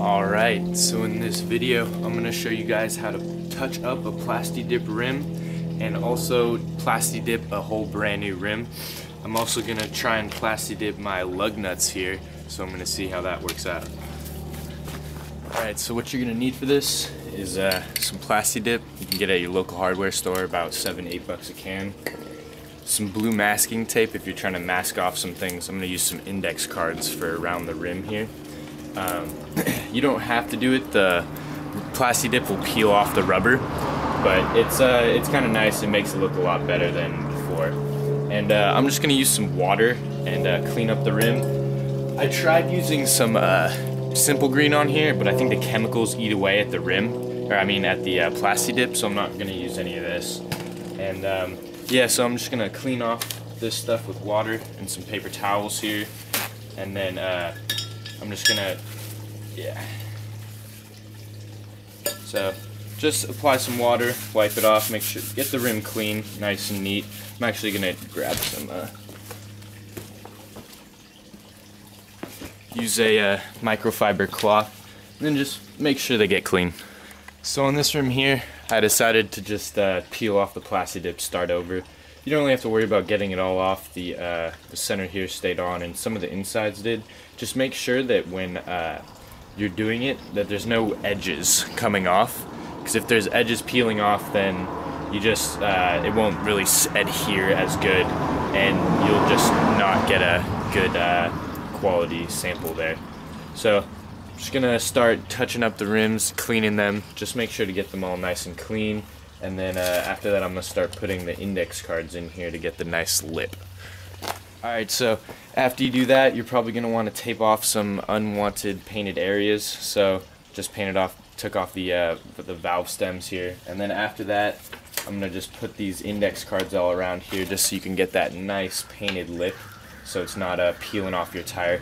Alright, so in this video I'm going to show you guys how to touch up a Plastidip rim and also Plastidip a whole brand new rim. I'm also going to try and Plastidip my lug nuts here, so I'm going to see how that works out. Alright, so what you're going to need for this is some Plastidip. You can get it at your local hardware store, about $7-8 a can. Some blue masking tape if you're trying to mask off some things. I'm going to use some index cards for around the rim here. You don't have to do it. The Plastidip will peel off the rubber, but it's kind of nice. It makes it look a lot better than before. And I'm just going to use some water and clean up the rim. I tried using some Simple Green on here, but I think the chemicals eat away at the rim, or I mean at the Plastidip, so I'm not going to use any of this. And yeah, so I'm just going to clean off this stuff with water and some paper towels here, and then I'm just going to, yeah. So just apply some water, wipe it off, make sure, get the rim clean, nice and neat. I'm actually going to grab some, use a microfiber cloth, and then just make sure they get clean. So on this rim here, I decided to just peel off the Plastidip, start over. You don't really have to worry about getting it all off. The center here stayed on, and some of the insides did. Just make sure that when you're doing it, that there's no edges coming off. Because if there's edges peeling off, then you just it won't really adhere as good, and you'll just not get a good quality sample there. So I'm just gonna start touching up the rims, cleaning them. Just make sure to get them all nice and clean. And then after that, I'm going to start putting the index cards in here to get the nice lip. Alright, so after you do that, you're probably going to want to tape off some unwanted painted areas. So just took off the valve stems here. And then after that, I'm going to just put these index cards all around here just so you can get that nice painted lip, so it's not peeling off your tire.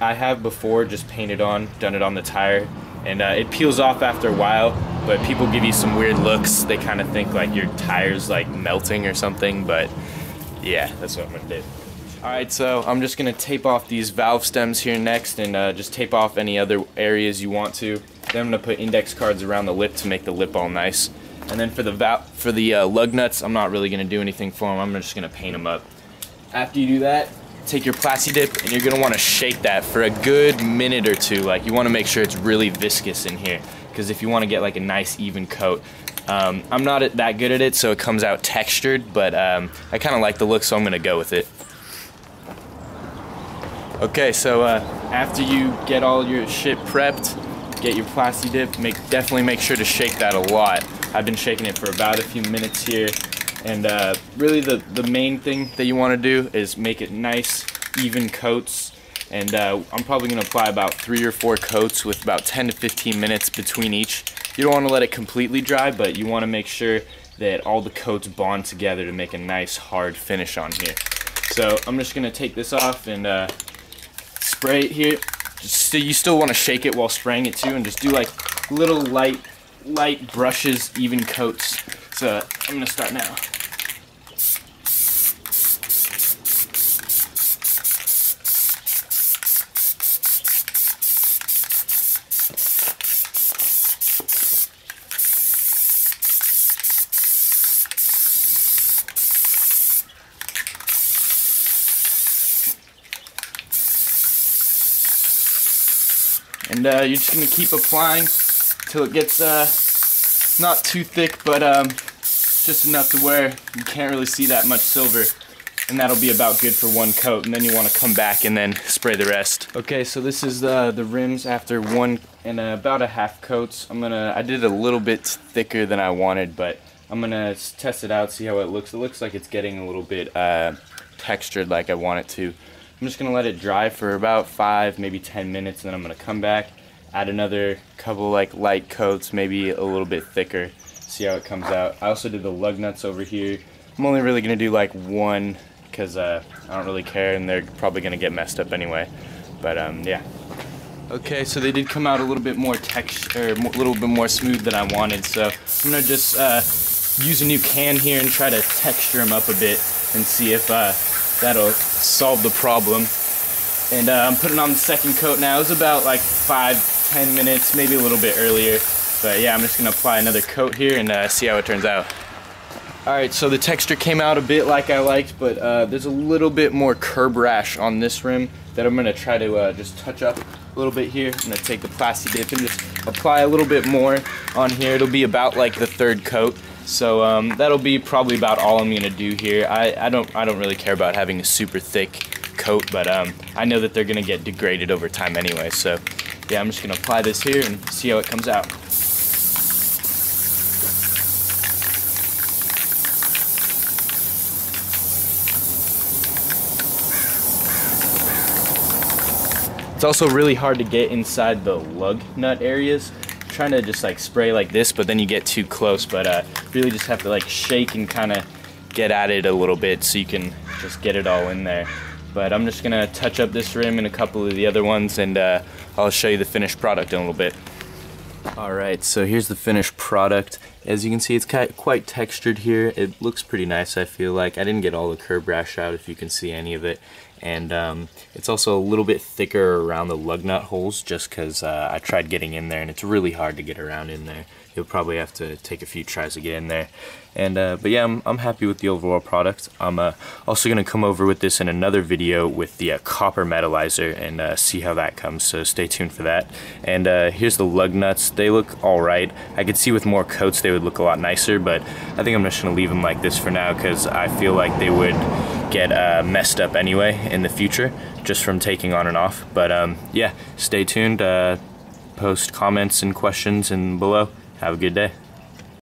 I have before just done it on the tire, and it peels off after a while, but people give you some weird looks. They kind of think like your tire's like melting or something, but yeah, that's what I'm gonna do. Alright, so I'm just gonna tape off these valve stems here next, and just tape off any other areas you want to. Then I'm gonna put index cards around the lip to make the lip all nice. And then for the lug nuts, I'm not really gonna do anything for them. I'm just gonna paint them up. After you do that, take your Plastidip, and you're going to want to shake that for a good minute or two. Like, you want to make sure it's really viscous in here, because if you want to get like a nice even coat. I'm not that good at it, so it comes out textured, but I kind of like the look, so I'm going to go with it. Okay, so after you get all your shit prepped, get your Plastidip, definitely make sure to shake that a lot. I've been shaking it for about a few minutes here. And really the main thing that you want to do is make it nice, even coats. And I'm probably going to apply about 3 or 4 coats with about 10 to 15 minutes between each. You don't want to let it completely dry, but you want to make sure that all the coats bond together to make a nice hard finish on here. So I'm just going to take this off and spray it here. You still want to shake it while spraying it too, and just do like little light brushes, even coats. So I'm going to start now. And you're just going to keep applying till it gets not too thick, but just enough to where you can't really see that much silver. And that'll be about good for one coat, and then you want to come back and then spray the rest. Okay, so this is the rims after one and about a half coats. I did it a little bit thicker than I wanted, but I'm gonna test it out, see how it looks. It looks like it's getting a little bit textured like I want it to. I'm just gonna let it dry for about 5, maybe 10 minutes, and then I'm gonna come back, add another couple like light coats, maybe a little bit thicker, see how it comes out. I also did the lug nuts over here. I'm only really gonna do like one, because I don't really care, and they're probably gonna get messed up anyway. But yeah. Okay, so they did come out a little bit more a little bit more smooth than I wanted. So I'm gonna just use a new can here and try to texture them up a bit and see if that'll solve the problem. And I'm putting on the second coat now. It was about like 5-10 minutes, maybe a little bit earlier. But yeah, I'm just gonna apply another coat here and see how it turns out. Alright, so the texture came out a bit like I liked, but there's a little bit more curb rash on this rim that I'm gonna try to just touch up a little bit here. I'm gonna take the Plastidip and just apply a little bit more on here. It'll be about like the third coat. So that'll be probably about all I'm gonna do here. I don't really care about having a super thick coat, but I know that they're gonna get degraded over time anyway. So yeah, I'm just gonna apply this here and see how it comes out. It's also really hard to get inside the lug nut areas. I'm trying to just like spray like this, but then you get too close. But really just have to like shake and kind of get at it a little bit so you can just get it all in there. But I'm just gonna touch up this rim and a couple of the other ones, and I'll show you the finished product in a little bit. Alright, so here's the finished product. As you can see, it's quite textured here. It looks pretty nice, I feel like. I didn't get all the curb rash out, if you can see any of it. And it's also a little bit thicker around the lug nut holes, just because I tried getting in there and it's really hard to get around in there. You'll probably have to take a few tries to get in there. And but yeah, I'm happy with the overall product. I'm also going to come over with this in another video with the copper metallizer and see how that comes, so stay tuned for that. And here's the lug nuts. They look alright. I could see with more coats they would look a lot nicer, but I think I'm just going to leave them like this for now because I feel like they would get messed up anyway in the future just from taking on and off. But yeah, stay tuned. Post comments and questions below. Have a good day.